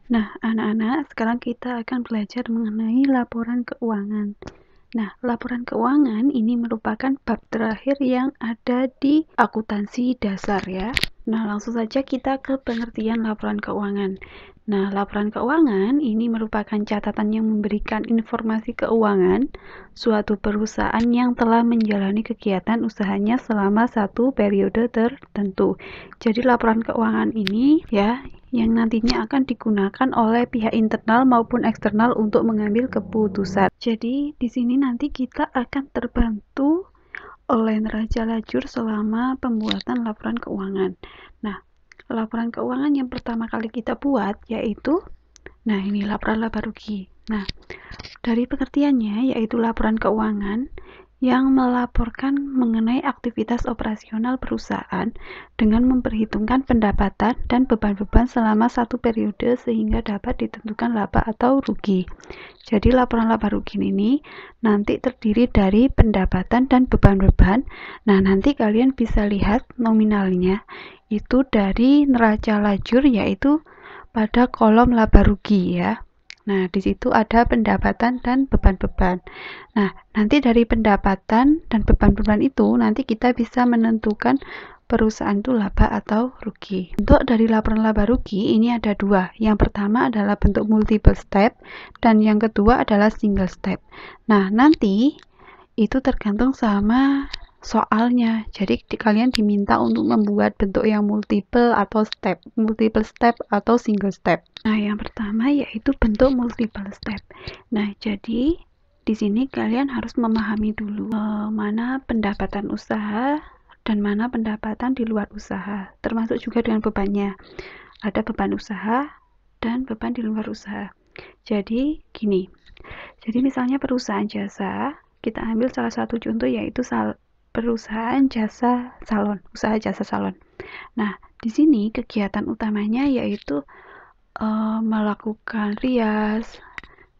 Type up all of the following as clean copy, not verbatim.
Nah, anak-anak, sekarang kita akan belajar mengenai laporan keuangan. Nah, laporan keuangan ini merupakan bab terakhir yang ada di akuntansi dasar ya. Nah, langsung saja kita ke pengertian laporan keuangan. Nah, laporan keuangan ini merupakan catatan yang memberikan informasi keuangan suatu perusahaan yang telah menjalani kegiatan usahanya selama satu periode tertentu. Jadi, laporan keuangan ini ya yang nantinya akan digunakan oleh pihak internal maupun eksternal untuk mengambil keputusan. Jadi, di sini nanti kita akan terbantu oleh neraca lajur selama pembuatan laporan keuangan. Nah, laporan keuangan yang pertama kali kita buat yaitu, nah ini laporan laba rugi. Nah, dari pengertiannya yaitu laporan keuangan yang melaporkan mengenai aktivitas operasional perusahaan dengan memperhitungkan pendapatan dan beban-beban selama satu periode sehingga dapat ditentukan laba atau rugi. Jadi laporan laba rugi ini nanti terdiri dari pendapatan dan beban-beban. Nah, nanti kalian bisa lihat nominalnya itu dari neraca lajur yaitu pada kolom laba rugi ya. Nah, di situ ada pendapatan dan beban-beban. Nah, nanti dari pendapatan dan beban-beban itu nanti kita bisa menentukan perusahaan itu laba atau rugi. Bentuk dari laporan laba rugi ini ada dua. Yang pertama adalah bentuk multiple step dan yang kedua adalah single step. Nah, nanti itu tergantung sama soalnya. Jadi kalian diminta untuk membuat bentuk yang multiple step atau single step. Nah, yang pertama yaitu bentuk multiple step. Nah, jadi di sini kalian harus memahami dulu mana pendapatan usaha dan mana pendapatan di luar usaha, termasuk juga dengan bebannya. Ada beban usaha dan beban di luar usaha. Jadi gini. Jadi misalnya perusahaan jasa, kita ambil salah satu contoh yaitu perusahaan jasa salon, usaha jasa salon. Nah, di sini kegiatan utamanya yaitu melakukan rias,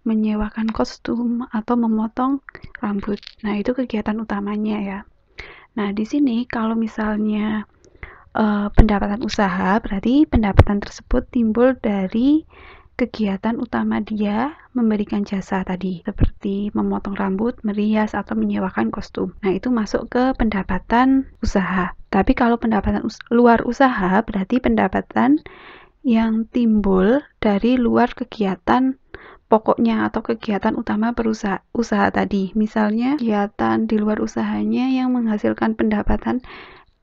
menyewakan kostum atau memotong rambut. Nah, itu kegiatan utamanya ya. Nah, di sini kalau misalnya pendapatan usaha, berarti pendapatan tersebut timbul dari kegiatan utama dia memberikan jasa tadi, seperti memotong rambut, merias, atau menyewakan kostum. Nah, itu masuk ke pendapatan usaha. Tapi kalau pendapatan luar usaha, berarti pendapatan yang timbul dari luar kegiatan pokoknya atau kegiatan utama usaha tadi. Misalnya, kegiatan di luar usahanya yang menghasilkan pendapatan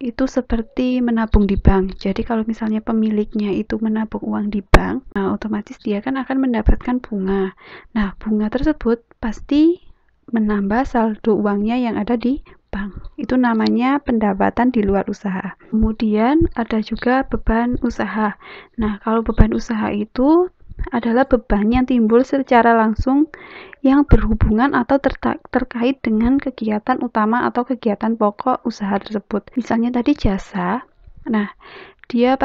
itu seperti menabung di bank. Jadi kalau misalnya pemiliknya itu menabung uang di bank, nah otomatis dia kan akan mendapatkan bunga. Nah, bunga tersebut pasti menambah saldo uangnya yang ada di bank. Itu namanya pendapatan di luar usaha. Kemudian ada juga beban usaha. Nah, kalau beban usaha itu adalah beban yang timbul secara langsung yang berhubungan atau terkait dengan kegiatan utama atau kegiatan pokok usaha tersebut. Misalnya tadi jasa, nah dia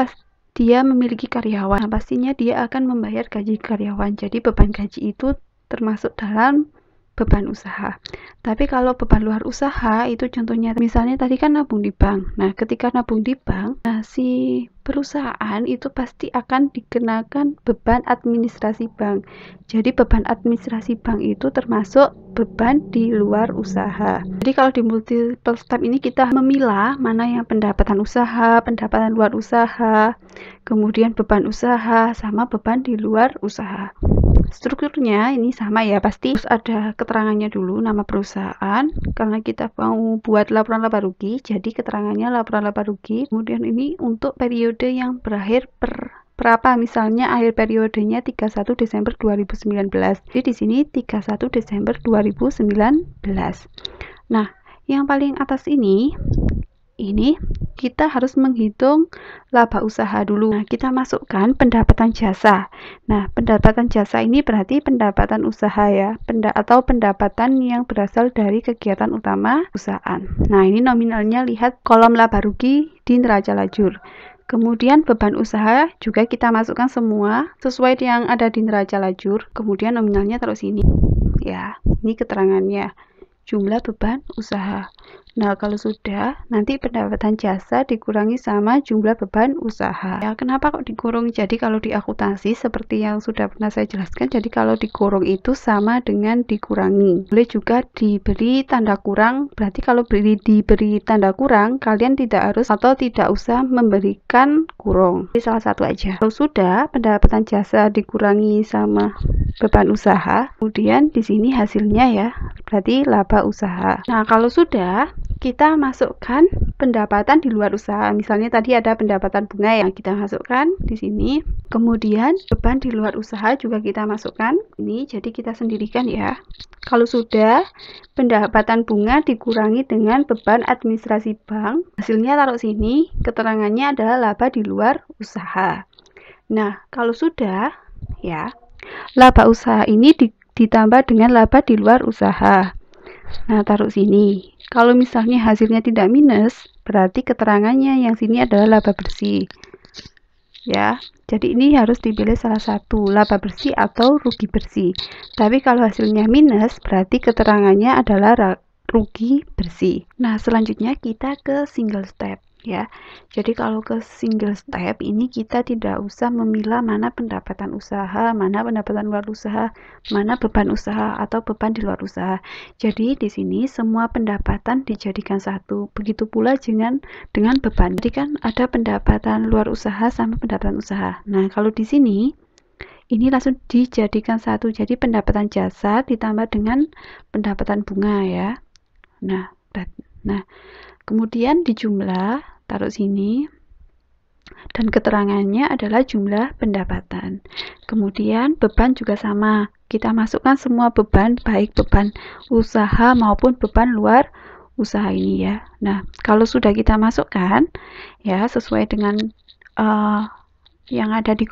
memiliki karyawan, nah, pastinya dia akan membayar gaji karyawan. Jadi beban gaji itu termasuk dalam beban usaha. Tapi kalau beban luar usaha itu contohnya misalnya tadi kan nabung di bank. Nah, ketika nabung di bank, nah si perusahaan itu pasti akan dikenakan beban administrasi bank. Jadi beban administrasi bank itu termasuk beban di luar usaha. Jadi kalau di multiple step ini kita memilah mana yang pendapatan usaha, pendapatan luar usaha, kemudian beban usaha sama beban di luar usaha. Strukturnya ini sama ya, pasti harus ada keterangannya dulu, nama perusahaan, karena kita mau buat laporan laba rugi, jadi keterangannya laporan laba rugi. Kemudian ini untuk periode yang berakhir berapa, misalnya akhir periodenya 31 Desember 2019. Jadi di sini 31 Desember 2019. Nah, yang paling atas ini kita harus menghitung laba usaha dulu. Nah, kita masukkan pendapatan jasa. Nah, pendapatan jasa ini berarti pendapatan usaha ya, atau pendapatan yang berasal dari kegiatan utama perusahaan. Nah, ini nominalnya lihat kolom laba rugi di neraca lajur. Kemudian beban usaha juga kita masukkan semua sesuai yang ada di neraca lajur. Kemudian nominalnya taruh sini. Ya, ini keterangannya. Jumlah beban usaha. Nah, kalau sudah, nanti pendapatan jasa dikurangi sama jumlah beban usaha. Ya, kenapa kok dikurung? Jadi kalau di akuntansi seperti yang sudah pernah saya jelaskan, jadi kalau dikurung itu sama dengan dikurangi. Boleh juga diberi tanda kurang, berarti kalau diberi tanda kurang, kalian tidak harus atau tidak usah memberikan kurung. Jadi salah satu aja. Kalau sudah pendapatan jasa dikurangi sama beban usaha, kemudian di sini hasilnya ya, berarti laba usaha. Nah, kalau sudah kita masukkan pendapatan di luar usaha. Misalnya tadi ada pendapatan bunga yang kita masukkan di sini. Kemudian beban di luar usaha juga kita masukkan. Ini jadi kita sendirikan ya. Kalau sudah pendapatan bunga dikurangi dengan beban administrasi bank, hasilnya taruh sini. Keterangannya adalah laba di luar usaha. Nah, kalau sudah ya, laba usaha ini ditambah dengan laba di luar usaha. Nah, taruh sini. Kalau misalnya hasilnya tidak minus, berarti keterangannya yang sini adalah laba bersih. Ya, jadi ini harus dipilih salah satu, laba bersih atau rugi bersih. Tapi kalau hasilnya minus, berarti keterangannya adalah rugi bersih. Nah, selanjutnya kita ke single step. Ya, jadi kalau ke single step ini kita tidak usah memilah mana pendapatan usaha, mana pendapatan luar usaha, mana beban usaha atau beban di luar usaha. Jadi di sini semua pendapatan dijadikan satu. Begitu pula dengan beban. Jadi kan ada pendapatan luar usaha sama pendapatan usaha. Nah, kalau di sini ini langsung dijadikan satu. Jadi pendapatan jasa ditambah dengan pendapatan bunga ya. Nah, kemudian dijumlah, taruh sini, dan keterangannya adalah jumlah pendapatan. Kemudian beban juga sama, kita masukkan semua beban, baik beban usaha maupun beban luar usaha ini ya. Nah, kalau sudah kita masukkan, ya sesuai dengan yang ada di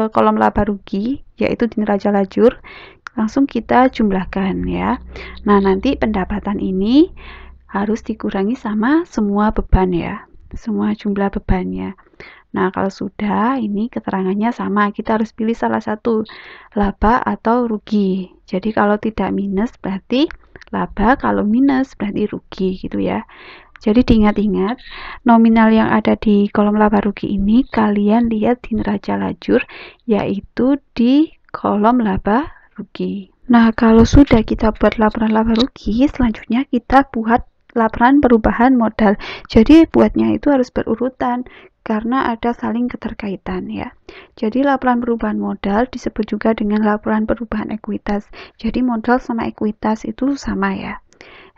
kolom laba rugi, yaitu di neraca lajur, langsung kita jumlahkan ya. Nah, nanti pendapatan ini harus dikurangi sama semua beban ya, semua jumlah bebannya. Nah, kalau sudah, ini keterangannya sama, kita harus pilih salah satu, laba atau rugi. Jadi kalau tidak minus berarti laba, kalau minus berarti rugi gitu ya. Jadi diingat-ingat, nominal yang ada di kolom laba rugi ini kalian lihat di neraca lajur, yaitu di kolom laba rugi. Nah, kalau sudah kita buat laporan laba rugi, selanjutnya kita buat laporan perubahan modal. Jadi buatnya itu harus berurutan karena ada saling keterkaitan ya. Jadi laporan perubahan modal disebut juga dengan laporan perubahan ekuitas. Jadi modal sama ekuitas itu sama ya.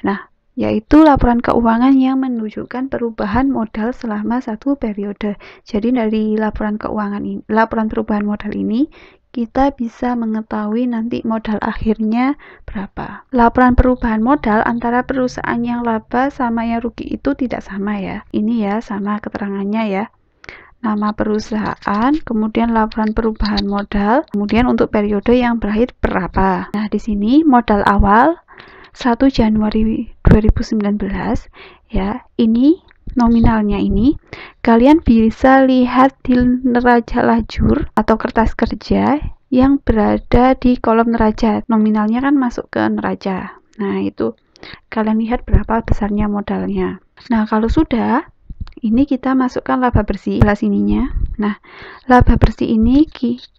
Nah, yaitu laporan keuangan yang menunjukkan perubahan modal selama satu periode. Jadi dari laporan keuangan ini, laporan perubahan modal ini kita bisa mengetahui nanti modal akhirnya berapa. Laporan perubahan modal antara perusahaan yang laba sama yang rugi itu tidak sama ya. Ini ya sama keterangannya ya. Nama perusahaan, kemudian laporan perubahan modal, kemudian untuk periode yang berakhir berapa. Nah, di sini modal awal 1 Januari 2019 ya. Ini nominalnya ini kalian bisa lihat di neraca lajur atau kertas kerja yang berada di kolom neraca. Nominalnya kan masuk ke neraca. Nah, itu kalian lihat berapa besarnya modalnya. Nah, kalau sudah, ini kita masukkan laba bersih kelas ininya. Nah, laba bersih ini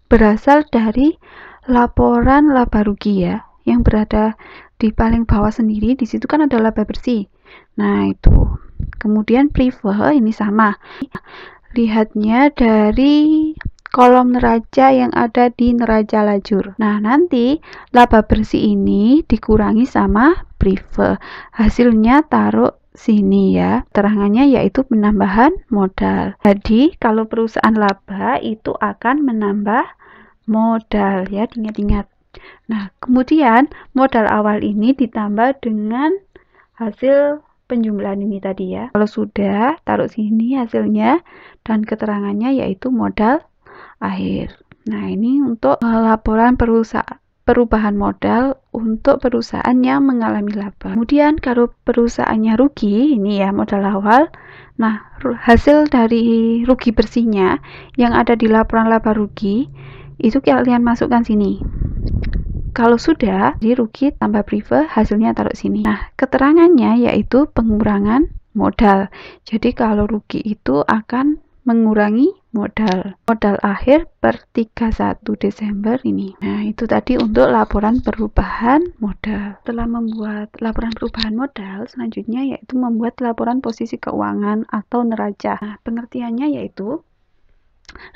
berasal dari laporan laba rugi ya, yang berada di paling bawah sendiri. Di situ kan ada laba bersih. Nah, itu. Kemudian prive ini sama. Lihatnya dari kolom neraca yang ada di neraca lajur. Nah, nanti laba bersih ini dikurangi sama prive. Hasilnya taruh sini ya. Terangannya yaitu penambahan modal. Jadi, kalau perusahaan laba itu akan menambah modal ya, ingat-ingat. Nah, kemudian modal awal ini ditambah dengan hasil penjumlahan ini tadi ya. Kalau sudah, taruh sini hasilnya dan keterangannya yaitu modal akhir. Nah, ini untuk laporan perubahan modal untuk perusahaan yang mengalami laba. Kemudian kalau perusahaannya rugi, ini ya modal awal. Nah, hasil dari rugi bersihnya yang ada di laporan laba rugi itu kalian masukkan sini. Kalau sudah, jadi rugi tambah prive, hasilnya taruh sini. Nah, keterangannya yaitu pengurangan modal. Jadi kalau rugi itu akan mengurangi modal akhir per 31 Desember ini. Nah, itu tadi untuk laporan perubahan modal. Setelah membuat laporan perubahan modal, selanjutnya yaitu membuat laporan posisi keuangan atau neraca. Nah, pengertiannya yaitu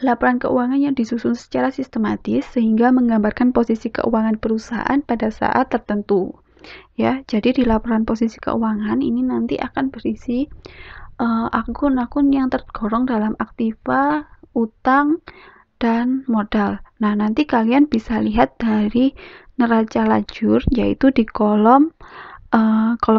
laporan keuangan yang disusun secara sistematis sehingga menggambarkan posisi keuangan perusahaan pada saat tertentu. Ya, jadi di laporan posisi keuangan ini nanti akan berisi akun-akun yang tergolong dalam aktiva, utang, dan modal. Nah, nanti kalian bisa lihat dari neraca lajur, yaitu di kolom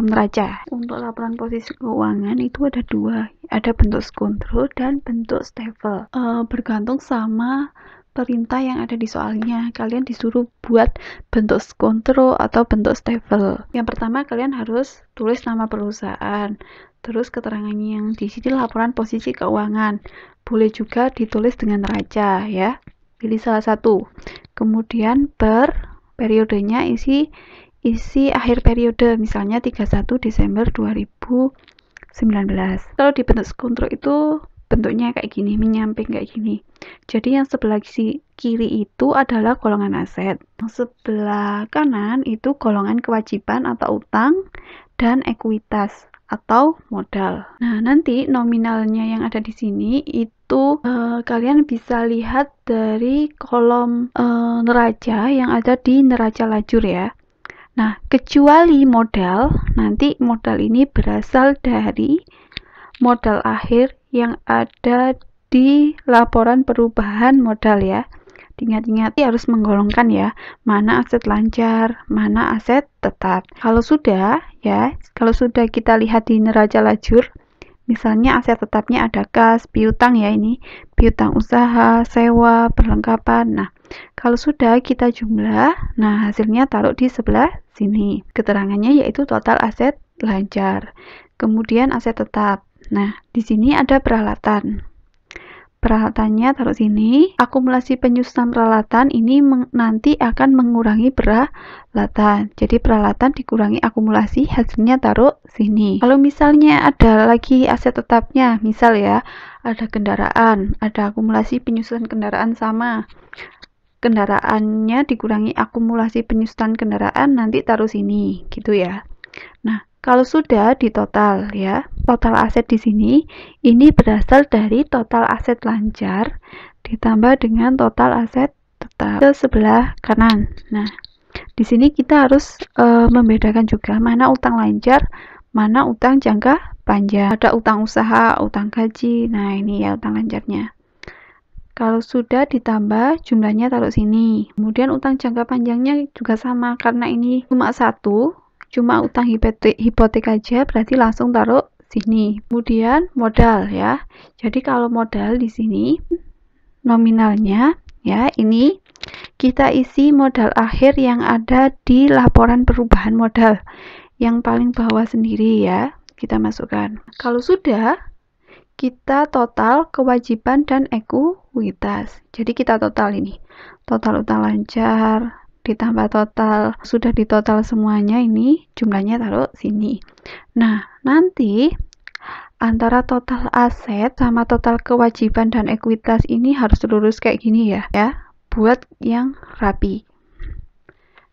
neraca. Untuk laporan posisi keuangan itu ada dua, ada bentuk skontro dan bentuk stafel. Bergantung sama perintah yang ada di soalnya, kalian disuruh buat bentuk skontro atau bentuk stafel. Yang pertama, kalian harus tulis nama perusahaan, terus keterangannya yang di sini laporan posisi keuangan. Boleh juga ditulis dengan neraca ya. Pilih salah satu. Kemudian per periodenya isi akhir periode, misalnya 31 Desember 2019. Kalau di bentuk skontro itu bentuknya kayak gini, menyamping kayak gini. Jadi yang sebelah kiri itu adalah golongan aset, yang sebelah kanan itu golongan kewajiban atau utang, dan ekuitas atau modal. Nah, nanti nominalnya yang ada di sini itu kalian bisa lihat dari kolom neraca yang ada di neraca lajur ya. Nah, kecuali modal, nanti modal ini berasal dari modal akhir yang ada di laporan perubahan modal ya. Ingat-ingat harus menggolongkan ya, mana aset lancar, mana aset tetap. Kalau sudah kita lihat di neraca lajur, misalnya aset tetapnya ada kas, piutang ya, ini piutang usaha, sewa, perlengkapan. Nah, kalau sudah kita jumlah, nah hasilnya taruh di sebelah sini. Keterangannya yaitu total aset lancar. Kemudian aset tetap. Nah, di sini ada peralatan. Peralatannya taruh sini. Akumulasi penyusunan peralatan ini nanti akan mengurangi peralatan. Jadi peralatan dikurangi akumulasi, hasilnya taruh sini. Kalau misalnya ada lagi aset tetapnya, misal ya, ada kendaraan, ada akumulasi penyusunan kendaraan sama. Kendaraannya dikurangi akumulasi penyusunan kendaraan, nanti taruh sini, gitu ya. Nah, kalau sudah di total ya, total aset di sini ini berasal dari total aset lancar ditambah dengan total aset tetap ke sebelah kanan. Nah, di sini kita harus membedakan juga mana utang lancar, mana utang jangka panjang. Ada utang usaha, utang gaji. Nah, ini ya utang lancarnya. Kalau sudah ditambah jumlahnya taruh sini. Kemudian utang jangka panjangnya juga sama, karena ini cuma satu, cuma utang hipotek aja, berarti langsung taruh sini. Kemudian modal ya. Jadi kalau modal di sini nominalnya ya, ini kita isi modal akhir yang ada di laporan perubahan modal. Yang paling bawah sendiri ya, kita masukkan. Kalau sudah, kita total kewajiban dan ekuitas. Jadi kita total ini. Total utang lancar ditambah total, sudah ditotal semuanya, ini jumlahnya taruh sini. Nah, nanti antara total aset sama total kewajiban dan ekuitas ini harus lurus kayak gini ya, buat yang rapi.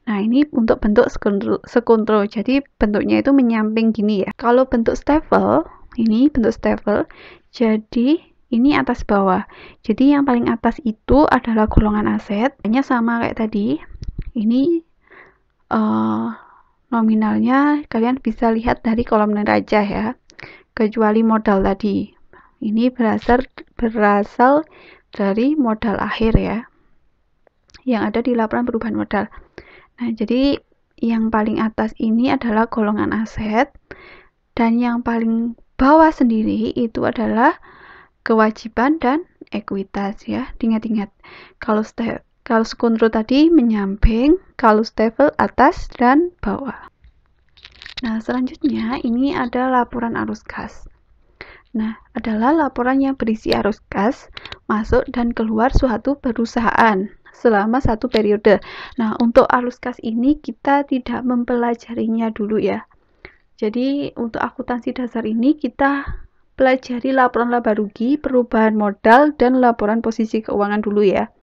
Nah, ini untuk bentuk skontro. Jadi bentuknya itu menyamping gini ya. Kalau bentuk stafel, ini bentuk stafel, jadi ini atas bawah. Jadi yang paling atas itu adalah golongan aset, hanya sama kayak tadi. Ini nominalnya kalian bisa lihat dari kolom neraca ya, kecuali modal tadi. Ini berasal dari modal akhir ya, yang ada di laporan perubahan modal. Nah, jadi yang paling atas ini adalah golongan aset, dan yang paling bawah sendiri itu adalah kewajiban dan ekuitas ya. Ingat-ingat, kalau skontro tadi menyamping, kalau stafel atas dan bawah. Nah, selanjutnya ini ada laporan arus kas. Nah, adalah laporan yang berisi arus kas masuk dan keluar suatu perusahaan selama satu periode. Nah, untuk alus kas ini kita tidak mempelajarinya dulu ya. Jadi untuk akuntansi dasar ini kita pelajari laporan laba rugi, perubahan modal, dan laporan posisi keuangan dulu ya.